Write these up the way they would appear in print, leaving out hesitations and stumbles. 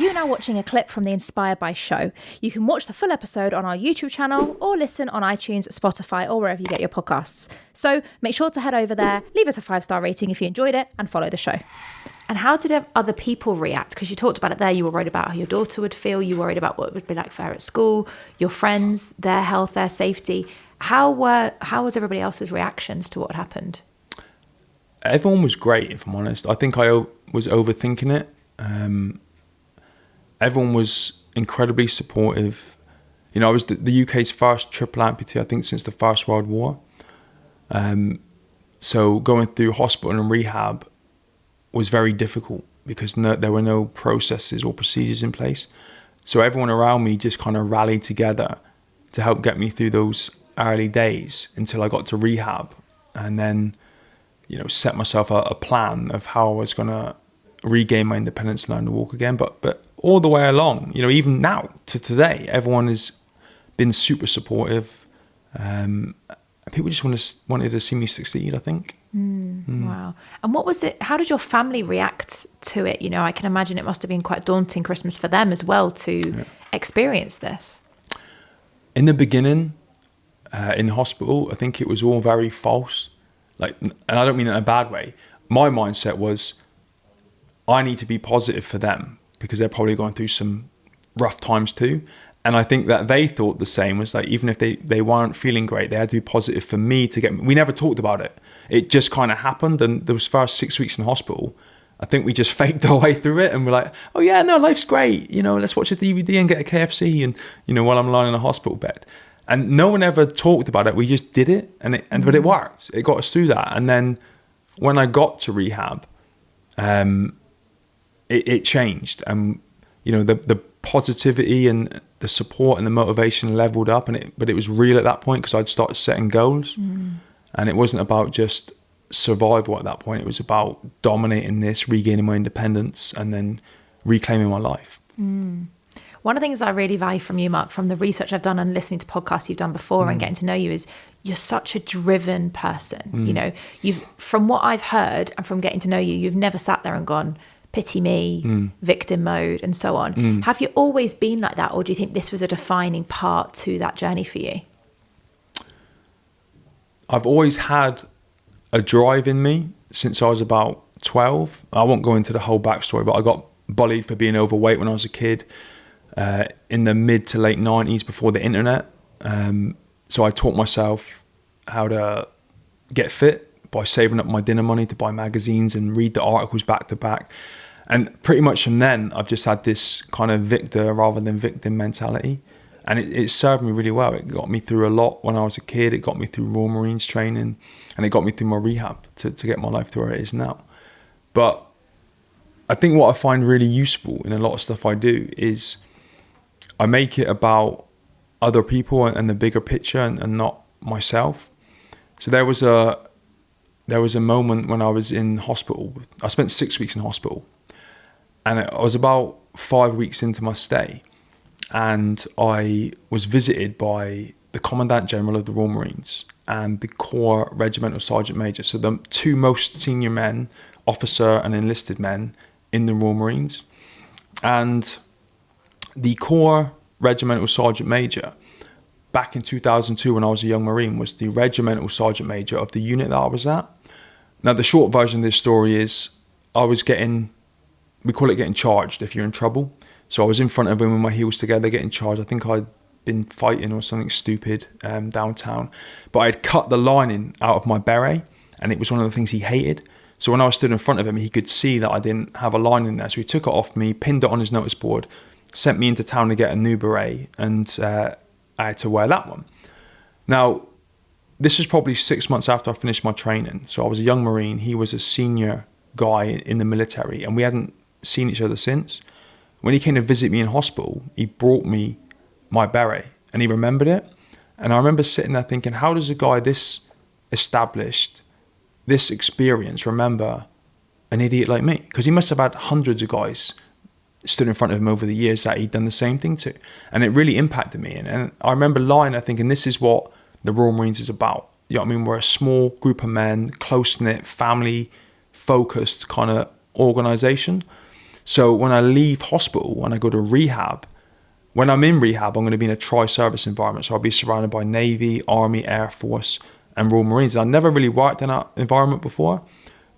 You're now watching a clip from the Inspired by show. You can watch the full episode on our YouTube channel or listen on iTunes, Spotify, or wherever you get your podcasts. So make sure to head over there, leave us a 5-star rating if you enjoyed it, and follow the show. And how did other people react? Because you talked about it there. You were worried about how your daughter would feel. You worried about what it would be like for her at school, your friends, their health, their safety. How was everybody else's reactions to what happened? Everyone was great, if I'm honest. I think I was overthinking it. Everyone was incredibly supportive. You know, I was the UK's first triple amputee, I think, since the First World War. So going through hospital and rehab was very difficult because there were no processes or procedures in place. So everyone around me just kind of rallied together to help get me through those early days until I got to rehab, and then, you know, set myself a plan of how I was going to regain my independence and learn to walk again. But all the way along, you know, even now to today, everyone has been super supportive. People just wanted to see me succeed, I think. Wow. And what was it? How did your family react to it? You know, I can imagine it must have been quite daunting Christmas for them as well to experience this. In the beginning, in hospital, I think it was all very false. Like, and I don't mean it in a bad way. My mindset was, I need to be positive for them because they're probably going through some rough times too. And I think that they thought the same, was like, even if they weren't feeling great, they had to be positive for me to get me. We never talked about it. It just kind of happened. And those first 6 weeks in hospital, I think we just faked our way through it. And we're like, oh yeah, no, life's great. You know, let's watch a DVD and get a KFC. And, you know, while I'm lying in a hospital bed. And no one ever talked about it. We just did it. But it worked. It got us through that. And then when I got to rehab, it changed. And, you know, the positivity and the support and the motivation leveled up, but it was real at that point because I'd started setting goals, and it wasn't about just survival at that point. It was about dominating this, regaining my independence, and then reclaiming my life. One of the things I really value from you, Mark, from the research I've done and listening to podcasts you've done before and getting to know you, is you're such a driven person. You know, from what I've heard and from getting to know you, you've never sat there and gone, pity me, victim mode, and so on. Have you always been like that, or do you think this was a defining part to that journey for you? I've always had a drive in me since I was about 12. I won't go into the whole backstory, but I got bullied for being overweight when I was a kid in the mid to late 90s before the internet. So I taught myself how to get fit by saving up my dinner money to buy magazines and read the articles back to back. And pretty much from then, I've just had this kind of victor rather than victim mentality. And it served me really well. It got me through a lot when I was a kid. It got me through Royal Marines training, and it got me through my rehab to get my life to where it is now. But I think what I find really useful in a lot of stuff I do is I make it about other people and the bigger picture and not myself. So there was a moment when I was in hospital. I spent 6 weeks in hospital, and I was about 5 weeks into my stay, and I was visited by the Commandant General of the Royal Marines and the Corps Regimental Sergeant Major, so the two most senior men, officer and enlisted men in the Royal Marines. And the Corps Regimental Sergeant Major, back in 2002 when I was a young Marine, was the Regimental Sergeant Major of the unit that I was at. Now, the short version of this story is we call it getting charged if you're in trouble. So I was in front of him with my heels together getting charged. I think I'd been fighting or something stupid downtown. But I'd cut the lining out of my beret, and it was one of the things he hated. So when I was stood in front of him, he could see that I didn't have a lining there. So he took it off me, pinned it on his notice board, sent me into town to get a new beret, and I had to wear that one. Now, this was probably 6 months after I finished my training. So I was a young Marine. He was a senior guy in the military, and we hadn't seen each other since. When he came to visit me in hospital, he brought me my beret, and he remembered it. And I remember sitting there thinking, how does a guy this established, this experienced, remember an idiot like me? Because he must have had hundreds of guys stood in front of him over the years that he'd done the same thing to. And it really impacted me. And I remember lying there thinking, this is what the Royal Marines is about. You know what I mean? We're a small group of men, close-knit, family-focused kind of organisation. So when I leave hospital, when I go to rehab, when I'm in rehab, I'm going to be in a tri-service environment. So I'll be surrounded by Navy, Army, Air Force, and Royal Marines. And I never really worked in that environment before,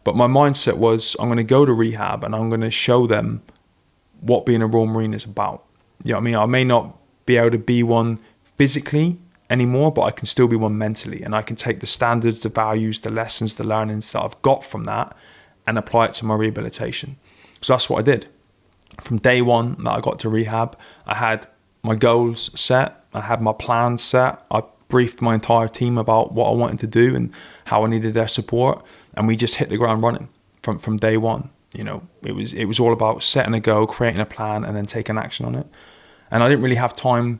but my mindset was I'm going to go to rehab and I'm going to show them what being a Royal Marine is about. You know what I mean? I may not be able to be one physically anymore, but I can still be one mentally. And I can take the standards, the values, the lessons, the learnings that I've got from that and apply it to my rehabilitation. So that's what I did. From day one that I got to rehab, I had my goals set. I had my plans set. I briefed my entire team about what I wanted to do and how I needed their support. And we just hit the ground running from day one. You know, it was all about setting a goal, creating a plan, and then taking action on it. And I didn't really have time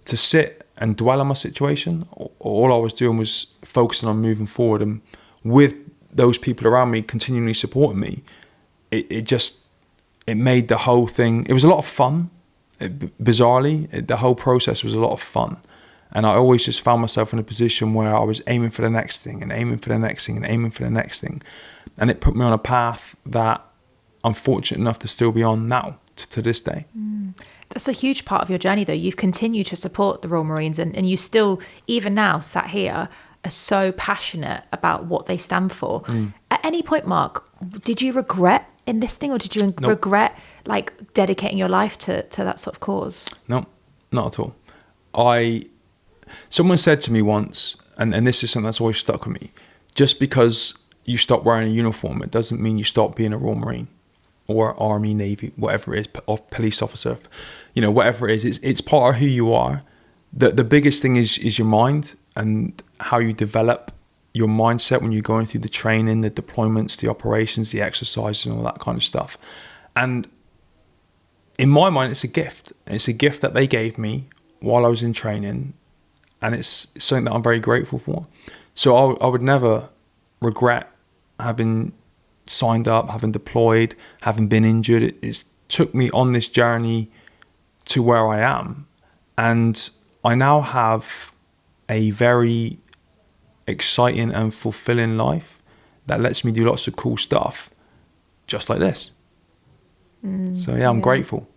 to sit and dwell on my situation. All I was doing was focusing on moving forward. And with those people around me continually supporting me, it made the whole thing, it was a lot of fun. Bizarrely, the whole process was a lot of fun. And I always just found myself in a position where I was aiming for the next thing and aiming for the next thing and aiming for the next thing. And it put me on a path that I'm fortunate enough to still be on now, to this day. That's a huge part of your journey, though. You've continued to support the Royal Marines and you still, even now, sat here, are so passionate about what they stand for. At any point, Mark, did you regret enlisting, or did you regret like dedicating your life to that sort of cause? No, not at all. Someone said to me once, and this is something that's always stuck with me, just because you stop wearing a uniform, it doesn't mean you stop being a Royal Marine or Army, Navy, whatever it is, or police officer, you know, whatever it is, it's part of who you are. The biggest thing is your mind and how you develop your mindset when you're going through the training, the deployments, the operations, the exercises, and all that kind of stuff. And in my mind, it's a gift. It's a gift that they gave me while I was in training, and it's something that I'm very grateful for. So I would never regret having signed up, having deployed, having been injured. It took me on this journey to where I am, and I now have a very exciting and fulfilling life that lets me do lots of cool stuff just like this. So yeah, I'm grateful.